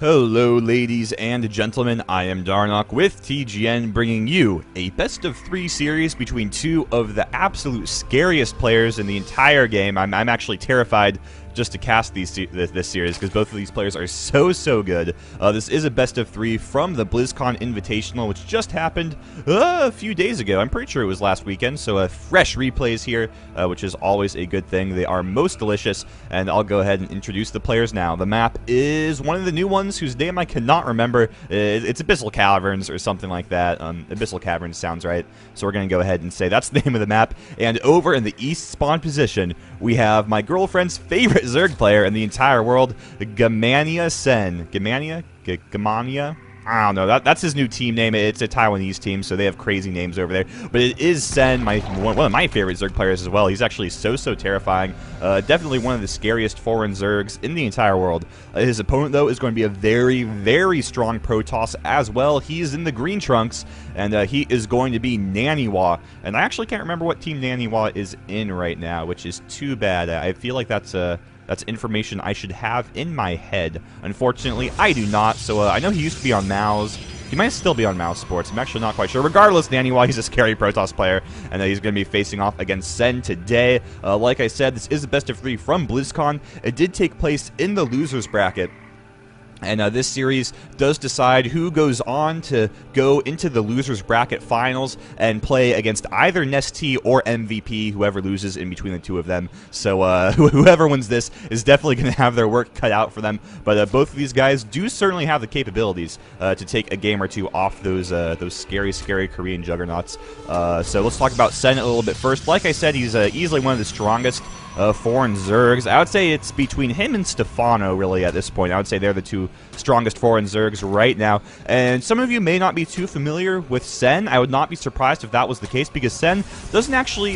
Hello ladies and gentlemen, I am Darnock with TGN bringing you a best of 3 series between two of the absolute scariest players in the entire game. I'm actually terrified just to cast this series because both of these players are so good. This is a best of 3 from the BlizzCon Invitational, which just happened a few days ago. I'm pretty sure it was last weekend, so fresh replays here, which is always a good thing. They are most delicious, and I'll go ahead and introduce the players now. The map is one of the new ones whose name I cannot remember. It's Abyssal Caverns or something like that. Abyssal Caverns sounds right, so we're going to go ahead and say that's the name of the map. And over in the east spawn position, we have my girlfriend's favorite Zerg player in the entire world, Gamania Sen. Gamania? I don't know. That's his new team name. It's a Taiwanese team, so they have crazy names over there. But it is Sen, one of my favorite Zerg players as well. He's actually so terrifying. Definitely one of the scariest foreign Zergs in the entire world. His opponent, though, is going to be a very strong Protoss as well. He's in the green trunks, and he is going to be Naniwa. And I actually can't remember what team Naniwa is in right now, which is too bad. I feel like that's information I should have in my head. Unfortunately, I do not, so I know he used to be on Mouse. He might still be on Mouse Sports. I'm actually not quite sure. Regardless, Naniwa, he's a scary Protoss player, and he's going to be facing off against Sen today. Like I said, this is a best of 3 from BlizzCon. It did take place in the losers bracket. And this series does decide who goes on to go into the losers bracket finals and play against either Nestea or MVP, whoever loses in between the two of them. So whoever wins this is definitely going to have their work cut out for them. But both of these guys do certainly have the capabilities to take a game or two off those scary Korean juggernauts. So let's talk about Sen a little bit first. Like I said, he's easily one of the strongest foreign Zergs. I would say it's between him and Stefano, really, at this point. I would say they're the two strongest foreign Zergs right now. And some of you may not be too familiar with Sen. I would not be surprised if that was the case, because Sen doesn't actually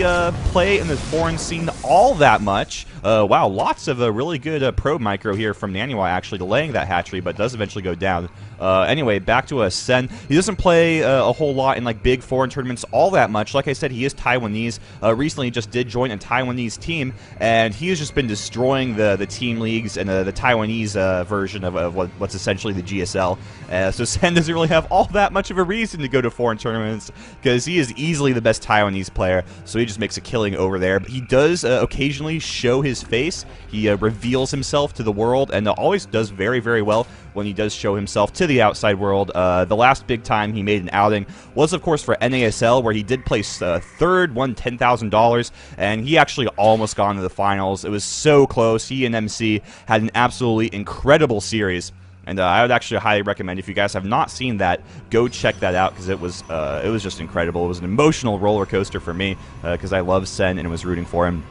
play in the foreign scene all that much. Wow, lots of really good probe micro here from Naniwa, actually delaying that hatchery, but does eventually go down. Anyway, back to Sen. He doesn't play a whole lot in like big foreign tournaments all that much. Like I said, he is Taiwanese. Recently just did join a Taiwanese team, and he has just been destroying the team leagues and the Taiwanese version of what's essentially the GSL. So Sen doesn't really have all that much of a reason to go to foreign tournaments, because he is easily the best Taiwanese player, so he just makes a killing over there. But he does occasionally show his face. He reveals himself to the world, and always does very well when he does show himself to the outside world. The last big time he made an outing was, of course, for NASL, where he did place third, won $10,000, and he actually almost got into the finals. It was so close. He and MC had an absolutely incredible series. And I would actually highly recommend, if you guys have not seen that, go check that out, because it was just incredible. It was an emotional roller coaster for me, because I love Sen and was rooting for him.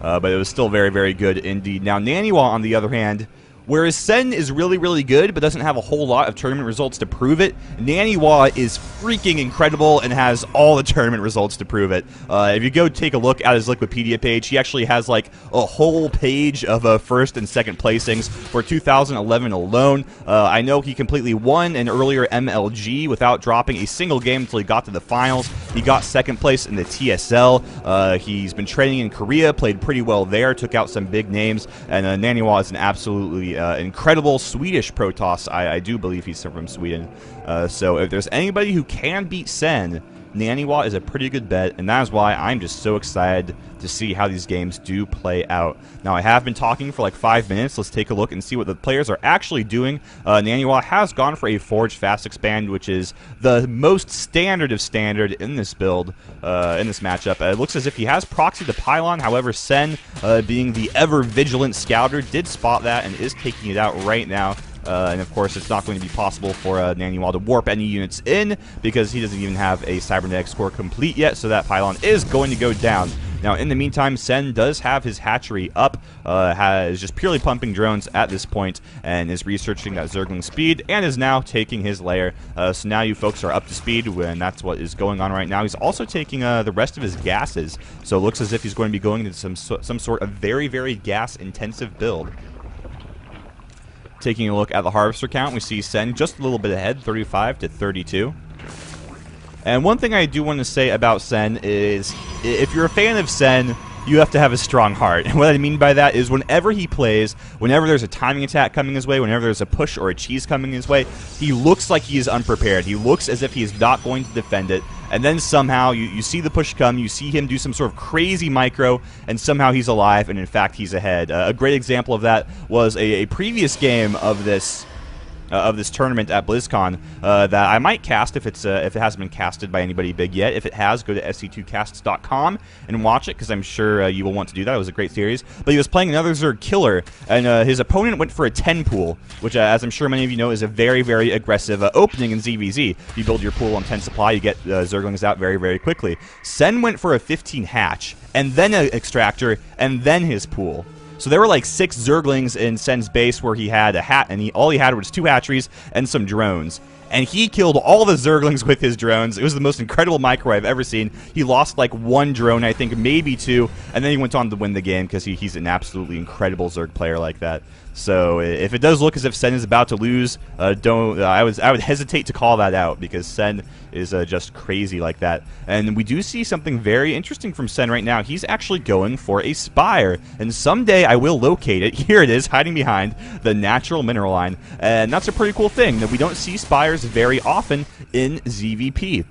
But it was still very good indeed. Now, Naniwa, on the other hand, whereas Sen is really good but doesn't have a whole lot of tournament results to prove it, Naniwa is freaking incredible and has all the tournament results to prove it. If you go take a look at his Wikipedia page, he actually has like a whole page of first and second placings for 2011 alone. I know he completely won an earlier MLG without dropping a single game until he got to the finals. He got second place in the TSL. He's been training in Korea, played pretty well there, took out some big names, and Naniwa is an absolutely incredible Swedish Protoss. I do believe he's from Sweden. So if there's anybody who can beat Sen, Naniwa is a pretty good bet, and that is why I'm just so excited to see how these games do play out. Now, I have been talking for like 5 minutes. Let's take a look and see what the players are actually doing. Naniwa has gone for a Forge Fast Expand, which is the most standard of standard in this build, in this matchup. It looks as if he has proxied the Pylon. However, Sen, being the ever-vigilant scouter, did spot that and is taking it out right now. And of course, it's not going to be possible for Naniwa to warp any units in, because he doesn't even have a Cybernetics core complete yet, so that Pylon is going to go down. Now, in the meantime, Sen does have his hatchery up, is just purely pumping drones at this point, and is researching that Zergling speed, and is now taking his lair. So now you folks are up to speed, and that's what is going on right now. He's also taking the rest of his gases, so it looks as if he's going to be going into some sort of very gas-intensive build. Taking a look at the harvester count, we see Sen just a little bit ahead, 35 to 32. And one thing I do want to say about Sen is, if you're a fan of Sen, you have to have a strong heart. And what I mean by that is whenever he plays, whenever there's a timing attack coming his way, whenever there's a push or a cheese coming his way, he looks like he is unprepared. He looks as if he is not going to defend it. And then somehow you see the push come, you see him do some sort of crazy micro, and somehow he's alive, and in fact he's ahead. A great example of that was a previous game of this tournament at BlizzCon that I might cast if it hasn't been casted by anybody big yet. If it has, go to sc2casts.com and watch it, because I'm sure you will want to do that. It was a great series. But he was playing another Zerg killer, and his opponent went for a 10 pool, which, as I'm sure many of you know, is a very, very aggressive opening in ZVZ. If you build your pool on 10 supply, you get Zerglings out very, very quickly. Sen went for a 15 hatch, and then an extractor, and then his pool. So there were like 6 Zerglings in Sen's base where he had a hat, and all he had was 2 hatcheries and some drones. And he killed all the Zerglings with his drones. It was the most incredible micro I've ever seen. He lost like 1 drone, I think, maybe 2, and then he went on to win the game because he's an absolutely incredible Zerg player like that. So if it does look as if Sen is about to lose, I would hesitate to call that out, because Sen is just crazy like that. And we do see something very interesting from Sen right now. He's actually going for a Spire, and someday I will locate it. Here it is, hiding behind the natural mineral line, and that's a pretty cool thing that we don't see Spires very often in ZVP.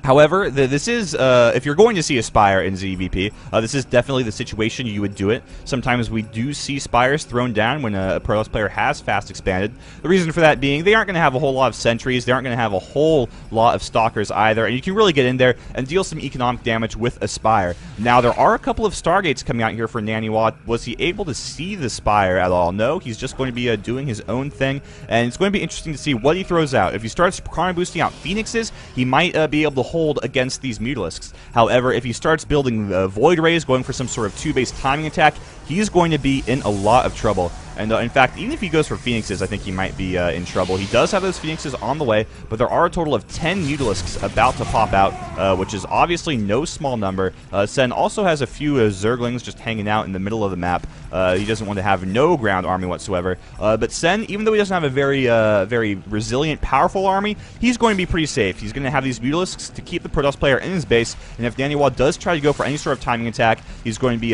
However, this is, if you're going to see a Spire in ZVP, this is definitely the situation you would do it. Sometimes we do see Spires thrown down when a Protoss player has fast expanded. The reason for that being, they aren't going to have a whole lot of sentries, they aren't going to have a whole lot of stalkers either, and you can really get in there and deal some economic damage with a Spire. Now, there are a couple of Stargates coming out here for Naniwa. Was he able to see the Spire at all? No, he's just going to be doing his own thing, and it's going to be interesting to see what he throws out. If he starts chrono boosting out Phoenixes, he might be able to hold against these Mutalisks. However, if he starts building Void Rays, going for some sort of 2-base timing attack, he's going to be in a lot of trouble. And in fact, even if he goes for Phoenixes, I think he might be in trouble. He does have those Phoenixes on the way, but there are a total of 10 Mutalisks about to pop out, which is obviously no small number. Sen also has a few Zerglings just hanging out in the middle of the map. He doesn't want to have no ground army whatsoever. But Sen, even though he doesn't have a very resilient, powerful army, he's going to be pretty safe. He's going to have these Mutalisks to keep the Protoss player in his base, and if Naniwa does try to go for any sort of timing attack, he's going to be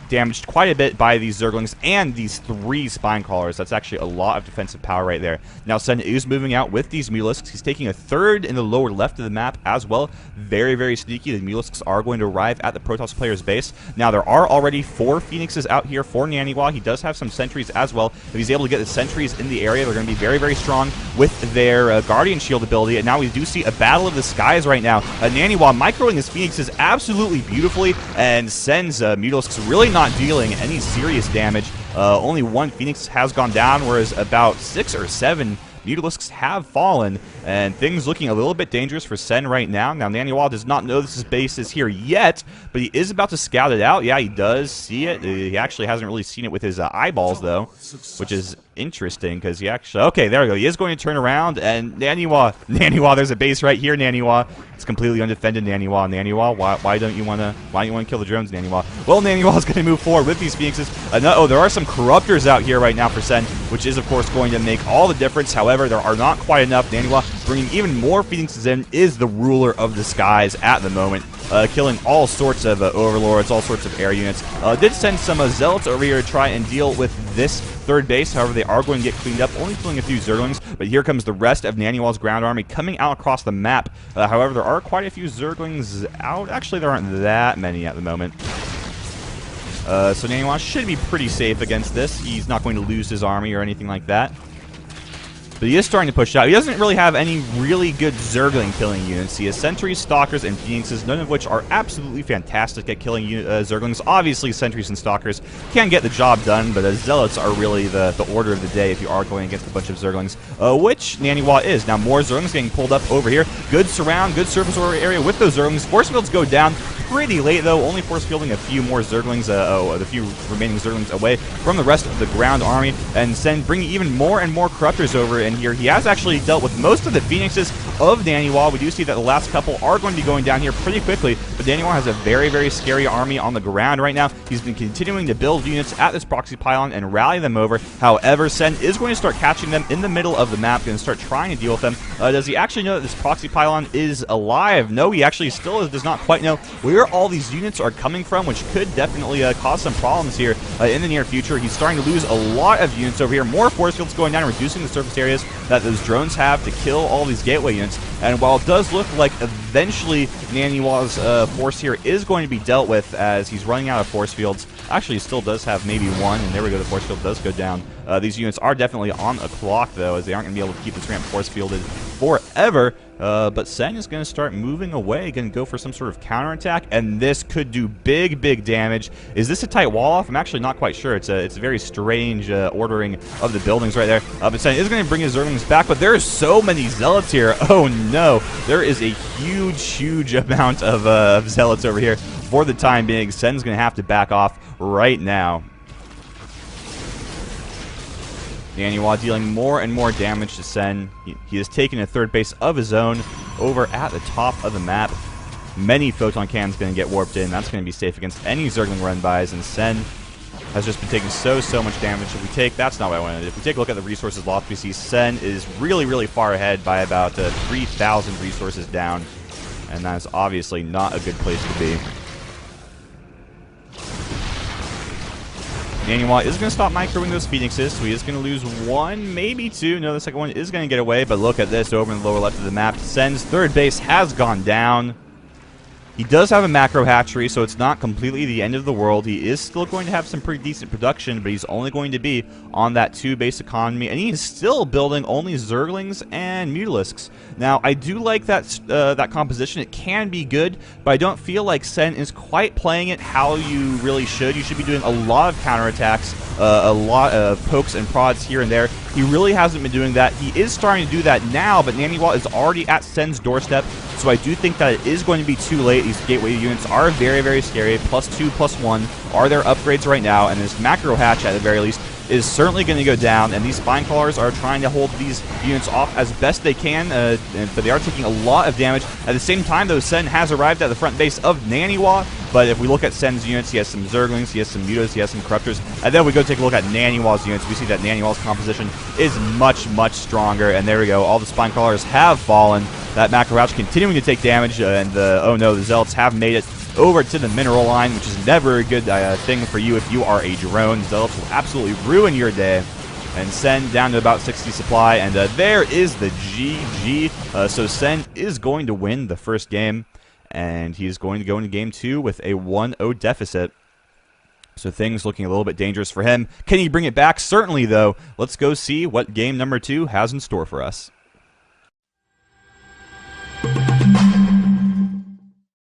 damaged quite a bit by these Zerglings and these 3 Spine Crawlers. That's actually a lot of defensive power right there. Now, Sen is moving out with these Mutalisks. He's taking a 3rd in the lower left of the map as well. Very, very sneaky. The Mutalisks are going to arrive at the Protoss player's base. Now, there are already 4 Phoenixes out here for Naniwa. He does have some sentries as well. If he's able to get the sentries in the area, they're going to be very, very strong with their Guardian Shield ability. And now we do see a battle of the skies right now. Naniwa microing his Phoenixes absolutely beautifully, and Sen's Mutalisks really not dealing any serious damage. Only 1 Phoenix has gone down, whereas about 6 or 7 Mutalisks have fallen, and things looking a little bit dangerous for Sen right now. Now, Naniwa does not know this base is here yet, but he is about to scout it out. Yeah, he does see it. He actually hasn't really seen it with his eyeballs, though, which is interesting, because he actually... Okay, there we go. He is going to turn around, and Naniwa, there's a base right here, Naniwa. It's completely undefended, Naniwa, why don't you want to kill the drones, Naniwa? Well, Naniwa's going to move forward with these Phoenixes. Oh, there are some Corruptors out here right now for Sen, which is, of course, going to make all the difference. However, there are not quite enough. Naniwa bringing even more Phoenixes in, is the ruler of the skies at the moment, killing all sorts of Overlords, all sorts of air units. Did send some Zealots over here to try and deal with this 3rd base. However, they are going to get cleaned up, only killing a few Zerglings, but here comes the rest of Naniwa's ground army coming out across the map. However, there are quite a few Zerglings out. Actually, there aren't that many at the moment. So Naniwa should be pretty safe against this. He's not going to lose his army or anything like that. But he is starting to push out. He doesn't really have any really good Zergling killing units. He has Sentries, Stalkers, and Phoenixes, none of which are absolutely fantastic at killing Zerglings. Obviously, Sentries and Stalkers can get the job done, but Zealots are really the order of the day if you are going against a bunch of Zerglings, which Naniwa is. Now, more Zerglings getting pulled up over here. Good surround, good surface area with those Zerglings. Force fields go down pretty late, though, only force fielding a few more Zerglings, the few remaining Zerglings away from the rest of the ground army, and bringing even more and more Corruptors over, and in here. He has actually dealt with most of the Phoenixes of Naniwa. We do see that the last couple are going to be going down here pretty quickly, but Naniwa has a very, very scary army on the ground right now. He's been continuing to build units at this proxy pylon and rally them over. However, Sen is going to start catching them in the middle of the map, going to start trying to deal with them. Does he actually know that this proxy pylon is alive? No, he actually still does not quite know where all these units are coming from, which could definitely cause some problems here in the near future. He's starting to lose a lot of units over here. More force fields going down, reducing the surface areas that those drones have to kill all these gateway units. And while it does look like eventually Naniwa's force here is going to be dealt with as he's running out of force fields, actually he still does have maybe one, and there we go, the force field does go down. These units are definitely on a clock, though, as they aren't going to be able to keep this ramp force fielded forever. But Sen is going to start moving away, going to go for some sort of counterattack, and this could do big, big damage. Is this a tight wall off? I'm actually not quite sure. It's a very strange ordering of the buildings right there. But Sen is going to bring his Zerglings back, but there are so many Zealots here. Oh no, there is a huge, huge amount of Zealots over here. For the time being, Sen's going to have to back off right now. Naniwa dealing more and more damage to Sen. He has taken a third base of his own over at the top of the map. Many photon cannons going to get warped in. That's going to be safe against any Zergling run-bys, and Sen has just been taking so much damage. If we take, that's not what I wanted. If we take a look at the resources lost, we see Sen is really far ahead by about 3,000 resources down, and that's obviously not a good place to be. Naniwa is going to stop microing those Phoenixes, so he is going to lose one, maybe two. No, the second one is going to get away, but look at this over in the lower left of the map. Sen's third base has gone down. He does have a macro hatchery, so it's not completely the end of the world. He is still going to have some pretty decent production, but he's only going to be on that 2-base economy, and he is still building only Zerglings and Mutalisks. Now, I do like that composition. It can be good, but I don't feel like Sen is quite playing it how you really should. You should be doing a lot of counterattacks, a lot of pokes and prods here and there. He really hasn't been doing that. He is starting to do that now, but Naniwa is already at Sen's doorstep, so I do think that it is going to be too late. These gateway units are very scary. +2, +1 are their upgrades right now, and this macro hatch, at the very least, is certainly going to go down, and these spine crawlers are trying to hold these units off as best they can, but they are taking a lot of damage. At the same time, though, Sen has arrived at the front base of Naniwa, but if we look at Sen's units, he has some Zerglings, he has some Mutas, he has some Corruptors, and then we go take a look at Naniwa's units. We see that Naniwa's composition is much stronger, and there we go, all the spine crawlers have fallen. That macro hatch continuing to take damage, and oh no, the Zealots have made it over to the mineral line, which is never a good thing for you if you are a drone. Zealots will absolutely ruin your day. And Sen down to about 60 supply, and there is the GG. So Sen is going to win the first game, and he's going to go into game 2 with a 1-0 deficit. So things looking a little bit dangerous for him. Can he bring it back? Certainly, though. Let's go see what game number 2 has in store for us.